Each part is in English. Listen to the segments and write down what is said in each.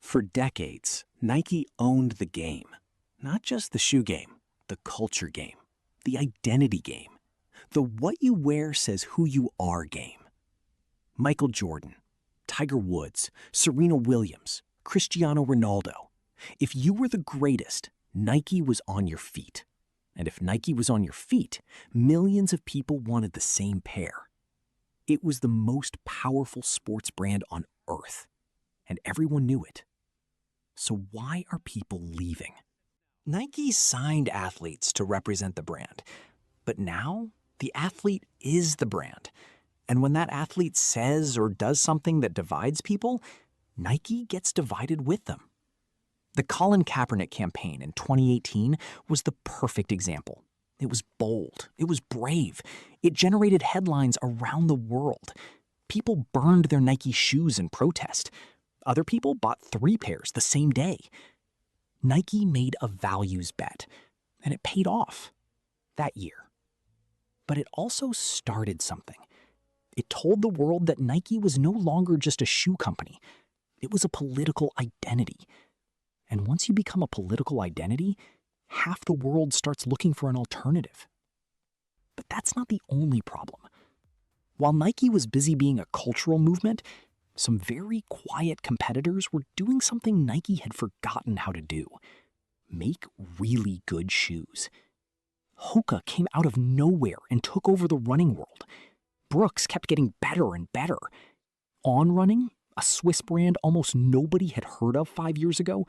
For decades, Nike owned the game. Not just the shoe game, the culture game, the identity game, the what you wear says who you are game. Michael Jordan, Tiger Woods, Serena Williams, Cristiano Ronaldo. If you were the greatest, Nike was on your feet. And if Nike was on your feet, millions of people wanted the same pair. It was the most powerful sports brand on earth, and everyone knew it. So why are people leaving? Nike signed athletes to represent the brand, but now the athlete is the brand. And when that athlete says or does something that divides people, Nike gets divided with them. The Colin Kaepernick campaign in 2018 was the perfect example. It was bold. It was brave. It generated headlines around the world. People burned their Nike shoes in protest. Other people bought 3 pairs the same day. Nike made a values bet, and it paid off that year. But it also started something. It told the world that Nike was no longer just a shoe company. It was a political identity. And once you become a political identity, half the world starts looking for an alternative. But that's not the only problem. While Nike was busy being a cultural movement, some very quiet competitors were doing something Nike had forgotten how to do: make really good shoes. Hoka came out of nowhere and took over the running world. Brooks kept getting better and better. On Running, a Swiss brand almost nobody had heard of 5 years ago,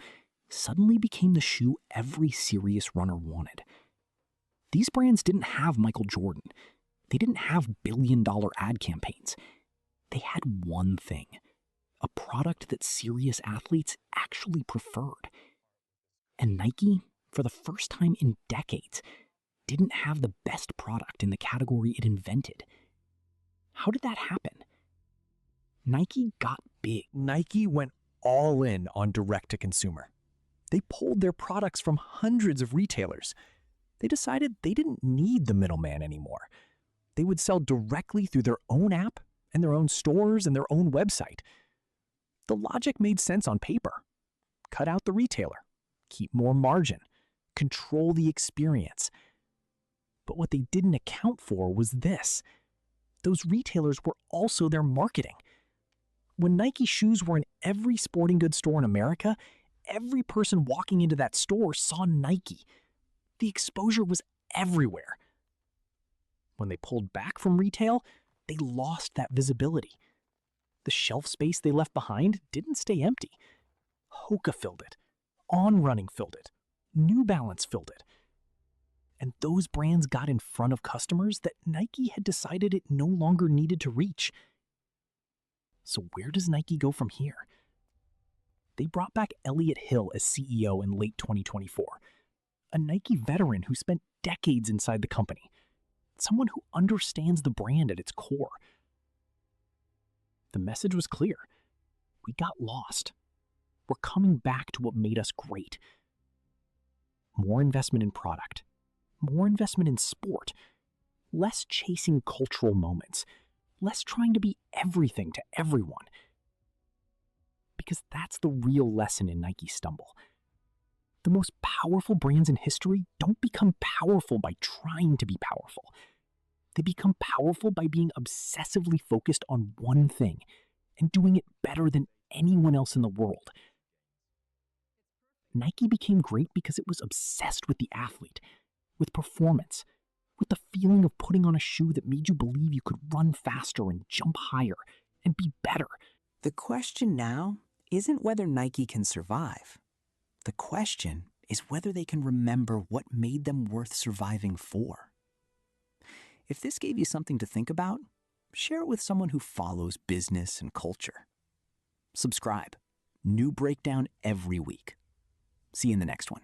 suddenly became the shoe every serious runner wanted. These brands didn't have Michael Jordan. They didn't have billion-dollar ad campaigns. They had one thing: a product that serious athletes actually preferred. And Nike, for the first time in decades, didn't have the best product in the category it invented. How did that happen? Nike got big. Nike went all in on direct-to-consumer. They pulled their products from hundreds of retailers. They decided they didn't need the middleman anymore. They would sell directly through their own app and their own stores and their own website. The logic made sense on paper. Cut out the retailer, keep more margin, control the experience. But what they didn't account for was this: those retailers were also their marketing. When Nike shoes were in every sporting goods store in America, every person walking into that store saw Nike. The exposure was everywhere. When they pulled back from retail, they lost that visibility. The shelf space they left behind didn't stay empty. Hoka filled it. On Running filled it. New Balance filled it. And those brands got in front of customers that Nike had decided it no longer needed to reach. So where does Nike go from here? They brought back Elliott Hill as CEO in late 2024, a Nike veteran who spent decades inside the company, someone who understands the brand at its core. The message was clear. We got lost. We're coming back to what made us great. More investment in product, more investment in sport, less chasing cultural moments, less trying to be everything to everyone. Because that's the real lesson in Nike's stumble. The most powerful brands in history don't become powerful by trying to be powerful. They become powerful by being obsessively focused on one thing and doing it better than anyone else in the world. Nike became great because it was obsessed with the athlete, with performance, with the feeling of putting on a shoe that made you believe you could run faster and jump higher and be better. The question now isn't whether Nike can survive. The question is whether they can remember what made them worth surviving for. If this gave you something to think about, share it with someone who follows business and culture. Subscribe. New breakdown every week. See you in the next one.